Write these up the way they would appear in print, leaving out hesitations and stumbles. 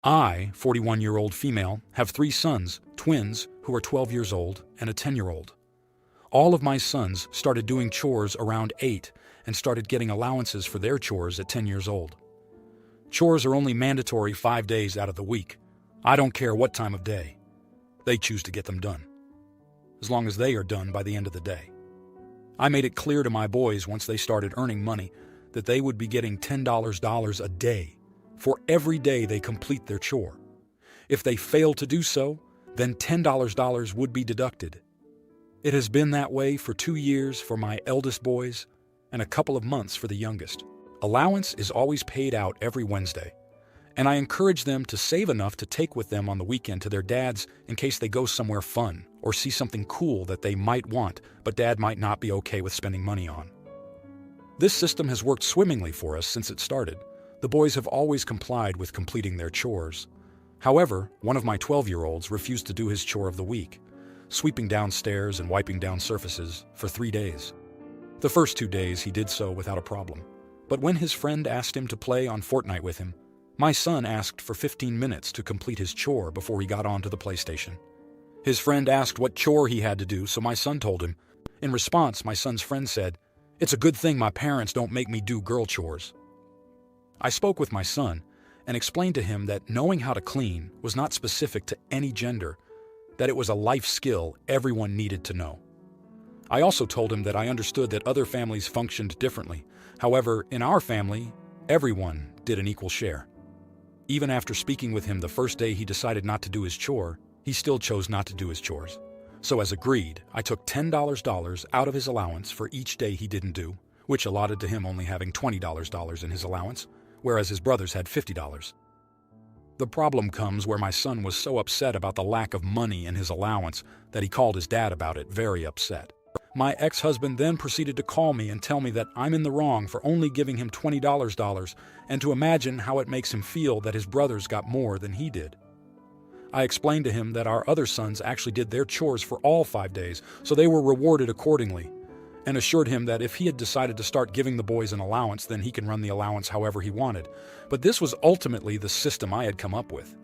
I, 41-year-old female, have 3 sons, twins, who are 12 years old, and a 10-year-old. All of my sons started doing chores around 8 and started getting allowances for their chores at 10 years old. Chores are only mandatory 5 days out of the week. I don't care what time of day. They choose to get them done, as long as they are done by the end of the day. I made it clear to my boys once they started earning money that they would be getting $10 a day for every day they complete their chore. If they fail to do so, then $10 would be deducted. It has been that way for 2 years for my eldest boys and a couple of months for the youngest. Allowance is always paid out every Wednesday, and I encourage them to save enough to take with them on the weekend to their dads in case they go somewhere fun or see something cool that they might want, but dad might not be okay with spending money on. This system has worked swimmingly for us since it started. The boys have always complied with completing their chores. However, one of my 12-year-olds refused to do his chore of the week, sweeping downstairs and wiping down surfaces, for 3 days. The first 2 days he did so without a problem. But when his friend asked him to play on Fortnite with him, my son asked for 15 minutes to complete his chore before he got onto the PlayStation. His friend asked what chore he had to do, so my son told him. In response, my son's friend said, "It's a good thing my parents don't make me do girl chores." I spoke with my son and explained to him that knowing how to clean was not specific to any gender, that it was a life skill everyone needed to know. I also told him that I understood that other families functioned differently. However, in our family, everyone did an equal share. Even after speaking with him the first day he decided not to do his chore, he still chose not to do his chores. So as agreed, I took $10 out of his allowance for each day he didn't do, which allotted to him only having $20 in his allowance, whereas his brothers had $50. The problem comes where my son was so upset about the lack of money in his allowance that he called his dad about it, very upset. My ex-husband then proceeded to call me and tell me that I'm in the wrong for only giving him $20 and to imagine how it makes him feel that his brothers got more than he did. I explained to him that our other sons actually did their chores for all 5 days, so they were rewarded accordingly, and assured him that if he had decided to start giving the boys an allowance, then he can run the allowance however he wanted. But this was ultimately the system I had come up with.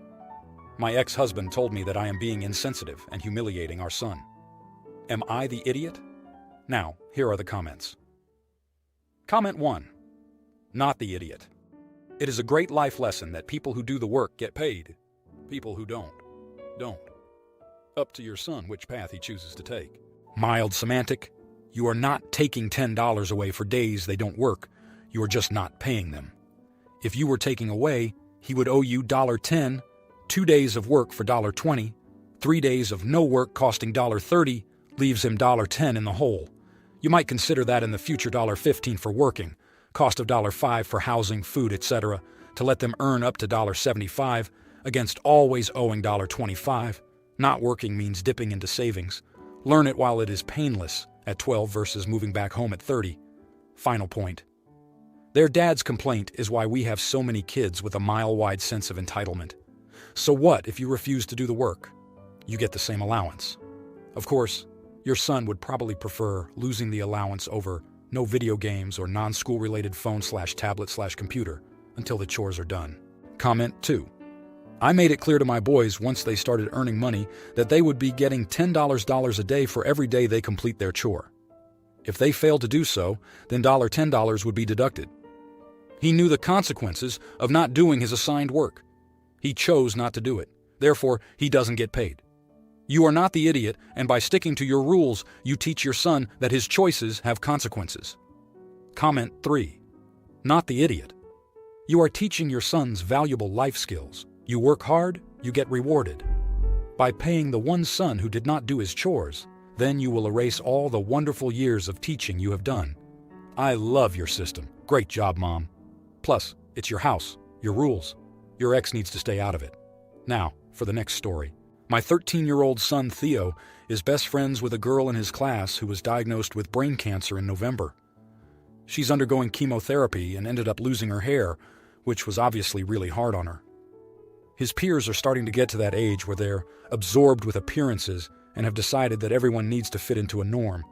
My ex-husband told me that I am being insensitive and humiliating our son. Am I the idiot? Now, here are the comments. Comment 1. Not the idiot. It is a great life lesson that people who do the work get paid. People who don't. Up to your son which path he chooses to take. Mild semantic. You are not taking $10 away for days they don't work. You are just not paying them. If you were taking away, he would owe you $10, 2 days of work for $20, 3 days of no work costing $30, leaves him $10 in the hole. You might consider that in the future $15 for working, cost of $5 for housing, food, etc., to let them earn up to $75 against always owing $25. Not working means dipping into savings. Learn it while it is painless at 12 versus moving back home at 30. Final point. Their dad's complaint is why we have so many kids with a mile-wide sense of entitlement. So what if you refuse to do the work? You get the same allowance. Of course, your son would probably prefer losing the allowance over no video games or non-school related phone/tablet/computer until the chores are done. Comment 2. I made it clear to my boys once they started earning money that they would be getting $10 a day for every day they complete their chore. If they failed to do so, then $10 would be deducted. He knew the consequences of not doing his assigned work. He chose not to do it. Therefore, he doesn't get paid. You are not the idiot, and by sticking to your rules, you teach your son that his choices have consequences. Comment 3. Not the idiot. You are teaching your sons valuable life skills. You work hard, you get rewarded. By paying the one son who did not do his chores, then you will erase all the wonderful years of teaching you have done. I love your system. Great job, Mom. Plus, it's your house, your rules. Your ex needs to stay out of it. Now, for the next story. My 13-year-old son, Theo, is best friends with a girl in his class who was diagnosed with brain cancer in November. She's undergoing chemotherapy and ended up losing her hair, which was obviously really hard on her. His peers are starting to get to that age where they're absorbed with appearances and have decided that everyone needs to fit into a norm.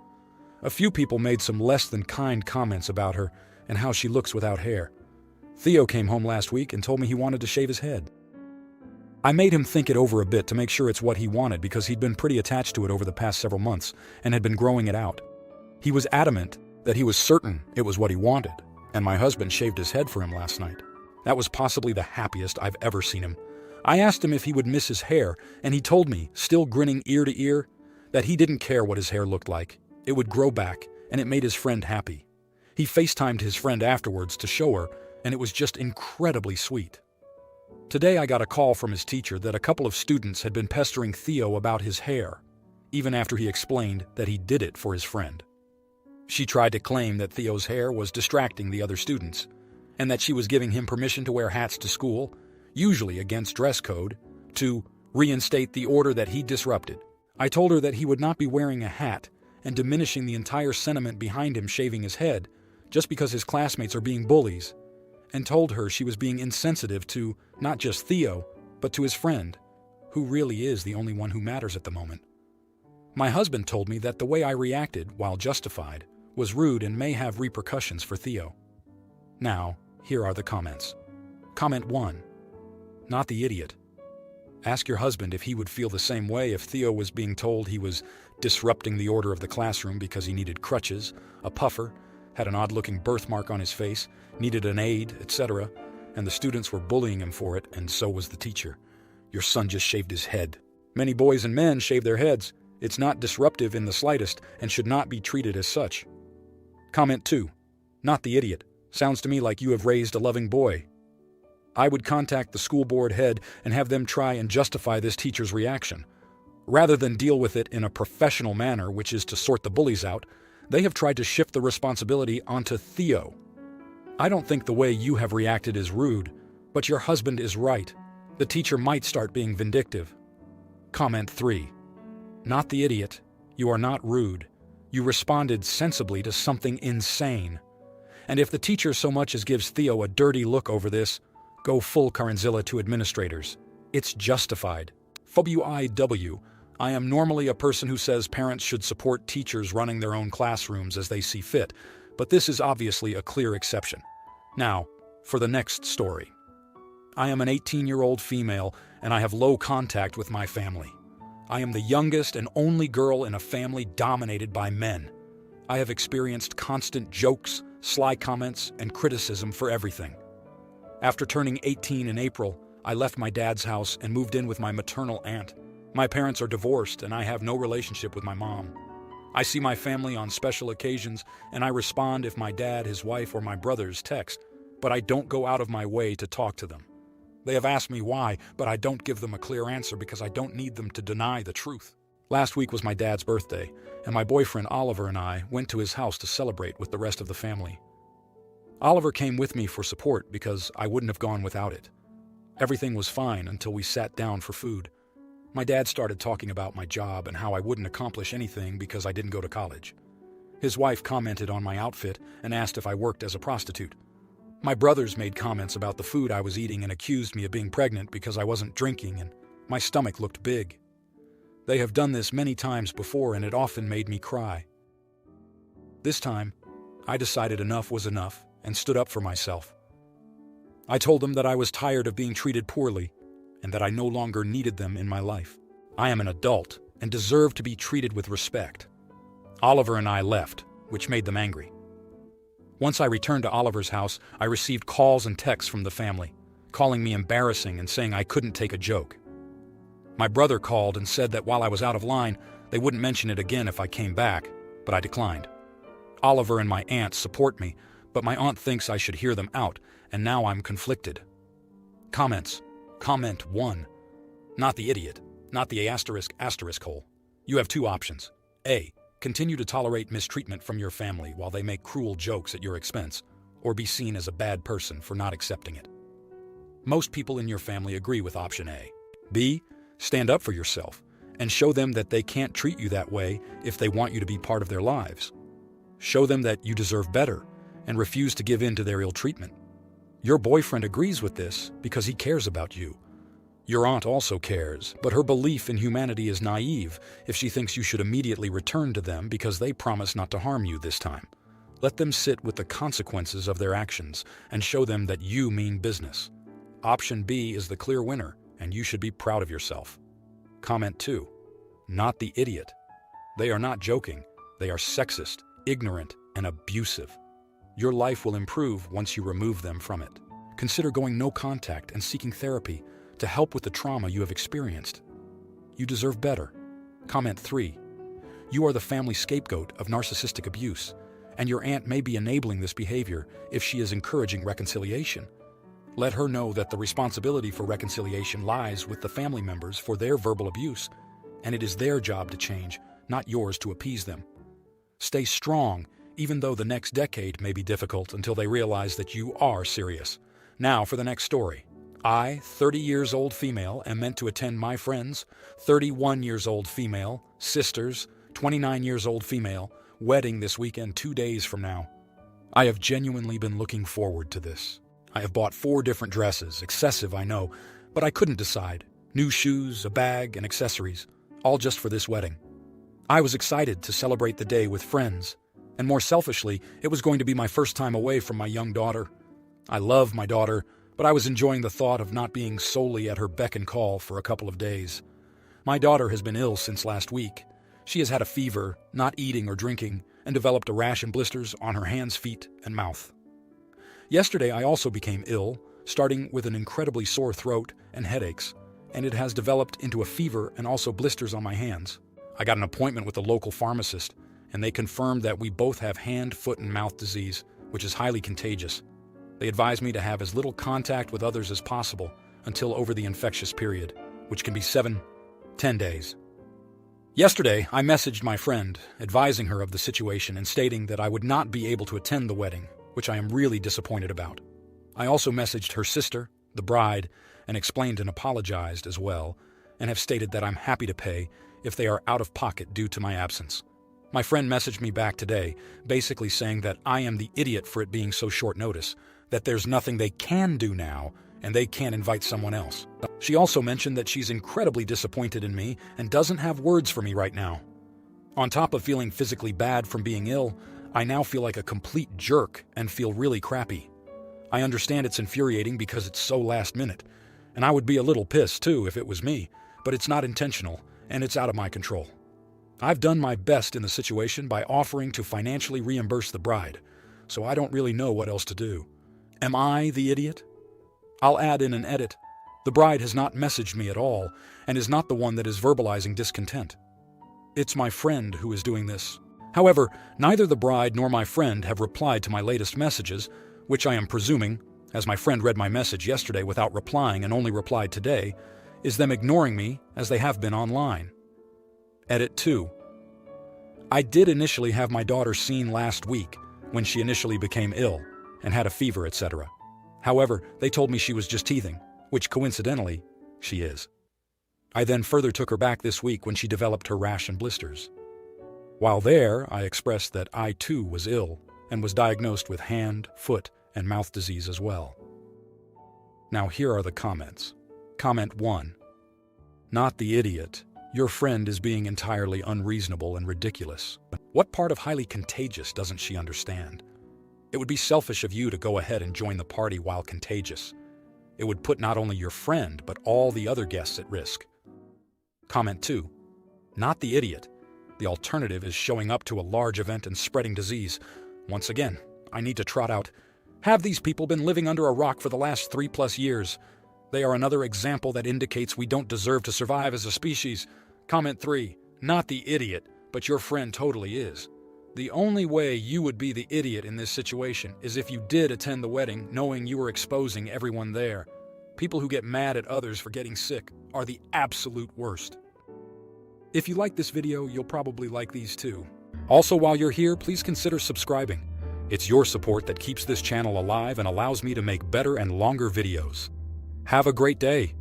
A few people made some less than kind comments about her and how she looks without hair. Theo came home last week and told me he wanted to shave his head. I made him think it over a bit to make sure it's what he wanted because he'd been pretty attached to it over the past several months and had been growing it out. He was adamant that he was certain it was what he wanted, and my husband shaved his head for him last night. That was possibly the happiest I've ever seen him. I asked him if he would miss his hair, and he told me, still grinning ear to ear, that he didn't care what his hair looked like. It would grow back, and it made his friend happy. He FaceTimed his friend afterwards to show her, and it was just incredibly sweet. Today I got a call from his teacher that a couple of students had been pestering Theo about his hair, even after he explained that he did it for his friend. She tried to claim that Theo's hair was distracting the other students, and that she was giving him permission to wear hats to school, usually against dress code, to reinstate the order that he disrupted. I told her that he would not be wearing a hat and diminishing the entire sentiment behind him shaving his head just because his classmates are being bullies, and told her she was being insensitive to not just Theo, but to his friend, who really is the only one who matters at the moment. My husband told me that the way I reacted, while justified, was rude and may have repercussions for Theo. Now, here are the comments. Comment 1. Not the idiot. Ask your husband if he would feel the same way if Theo was being told he was disrupting the order of the classroom because he needed crutches, a puffer, had an odd-looking birthmark on his face, needed an aide, etc., and the students were bullying him for it, and so was the teacher. Your son just shaved his head. Many boys and men shave their heads. It's not disruptive in the slightest and should not be treated as such. Comment 2. Not the idiot. Sounds to me like you have raised a loving boy. I would contact the school board head and have them try and justify this teacher's reaction. Rather than deal with it in a professional manner, which is to sort the bullies out, they have tried to shift the responsibility onto Theo. I don't think the way you have reacted is rude, but your husband is right. The teacher might start being vindictive. Comment 3. Not the idiot. You are not rude. You responded sensibly to something insane. And if the teacher so much as gives Theo a dirty look over this, go full Karanzilla to administrators. It's justified. FWIW. I am normally a person who says parents should support teachers running their own classrooms as they see fit, but this is obviously a clear exception. Now, for the next story. I am an 18-year-old female, and I have low contact with my family. I am the youngest and only girl in a family dominated by men. I have experienced constant jokes, sly comments, and criticism for everything. After turning 18 in April, I left my dad's house and moved in with my maternal aunt. My parents are divorced, and I have no relationship with my mom. I see my family on special occasions, and I respond if my dad, his wife, or my brothers text, but I don't go out of my way to talk to them. They have asked me why, but I don't give them a clear answer because I don't need them to deny the truth. Last week was my dad's birthday, and my boyfriend Oliver and I went to his house to celebrate with the rest of the family. Oliver came with me for support because I wouldn't have gone without it. Everything was fine until we sat down for food. My dad started talking about my job and how I wouldn't accomplish anything because I didn't go to college. His wife commented on my outfit and asked if I worked as a prostitute. My brothers made comments about the food I was eating and accused me of being pregnant because I wasn't drinking and my stomach looked big. They have done this many times before and it often made me cry. This time, I decided enough was enough and stood up for myself. I told them that I was tired of being treated poorly and that I no longer needed them in my life. I am an adult and deserve to be treated with respect. Oliver and I left, which made them angry. Once I returned to Oliver's house, I received calls and texts from the family, calling me embarrassing and saying I couldn't take a joke. My brother called and said that while I was out of line, they wouldn't mention it again if I came back, but I declined. Oliver and my aunt support me, but my aunt thinks I should hear them out, and now I'm conflicted. Comments. Comment 1. Not the idiot, not the asterisk hole. You have two options. A. Continue to tolerate mistreatment from your family while they make cruel jokes at your expense, or be seen as a bad person for not accepting it. Most people in your family agree with option A. B. Stand up for yourself and show them that they can't treat you that way if they want you to be part of their lives. Show them that you deserve better and refuse to give in to their ill treatment. Your boyfriend agrees with this because he cares about you. Your aunt also cares, but her belief in humanity is naive if she thinks you should immediately return to them because they promise not to harm you this time. Let them sit with the consequences of their actions and show them that you mean business. Option B is the clear winner. and you should be proud of yourself. Comment 2. Not the idiot. They are not joking. They are sexist, ignorant, and abusive. Your life will improve once you remove them from it. Consider going no contact and seeking therapy to help with the trauma you have experienced. You deserve better. Comment 3. You are the family scapegoat of narcissistic abuse, and your aunt may be enabling this behavior if she is encouraging reconciliation. Let her know that the responsibility for reconciliation lies with the family members for their verbal abuse, and it is their job to change, not yours to appease them. Stay strong, even though the next decade may be difficult until they realize that you are serious. Now for the next story. I, 30 years old female, am meant to attend my friend's 31 years old female, sister's 29 years old female, wedding this weekend 2 days from now. I have genuinely been looking forward to this. I have bought 4 different dresses, excessive I know, but I couldn't decide. New shoes, a bag, and accessories, all just for this wedding. I was excited to celebrate the day with friends, and more selfishly, it was going to be my first time away from my young daughter. I love my daughter, but I was enjoying the thought of not being solely at her beck and call for a couple of days. My daughter has been ill since last week. She has had a fever, not eating or drinking, and developed a rash and blisters on her hands, feet, and mouth. Yesterday, I also became ill, starting with an incredibly sore throat and headaches, and it has developed into a fever and also blisters on my hands. I got an appointment with a local pharmacist, and they confirmed that we both have hand, foot, and mouth disease, which is highly contagious. They advised me to have as little contact with others as possible until over the infectious period, which can be 7-10 days. Yesterday, I messaged my friend, advising her of the situation and stating that I would not be able to attend the wedding, which I am really disappointed about. I also messaged her sister, the bride, and explained and apologized as well, and have stated that I'm happy to pay if they are out of pocket due to my absence. My friend messaged me back today, basically saying that I am the idiot for it being so short notice, that there's nothing they can do now, and they can't invite someone else. She also mentioned that she's incredibly disappointed in me and doesn't have words for me right now. On top of feeling physically bad from being ill, I now feel like a complete jerk and feel really crappy. I understand it's infuriating because it's so last minute, and I would be a little pissed too if it was me, but it's not intentional, and it's out of my control. I've done my best in the situation by offering to financially reimburse the bride, so I don't really know what else to do. Am I the idiot? I'll add in an edit. The bride has not messaged me at all, and is not the one that is verbalizing discontent. It's my friend who is doing this. However, neither the bride nor my friend have replied to my latest messages, which I am presuming, as my friend read my message yesterday without replying and only replied today, is them ignoring me as they have been online. Edit 2. I did initially have my daughter seen last week when she initially became ill and had a fever, etc. However, they told me she was just teething, which coincidentally, she is. I then further took her back this week when she developed her rash and blisters. While there, I expressed that I too was ill and was diagnosed with hand, foot, and mouth disease as well. Now here are the comments. Comment 1. Not the idiot. Your friend is being entirely unreasonable and ridiculous. What part of highly contagious doesn't she understand? It would be selfish of you to go ahead and join the party while contagious. It would put not only your friend, but all the other guests at risk. Comment 2. Not the idiot. The alternative is showing up to a large event and spreading disease. Once again, I need to trot out, have these people been living under a rock for the last 3+ years? They are another example that indicates we don't deserve to survive as a species. Comment 3. Not the idiot, but your friend totally is. The only way you would be the idiot in this situation is if you did attend the wedding knowing you were exposing everyone there. People who get mad at others for getting sick are the absolute worst. If you like this video, you'll probably like these too. Also, while you're here, please consider subscribing. It's your support that keeps this channel alive and allows me to make better and longer videos. Have a great day.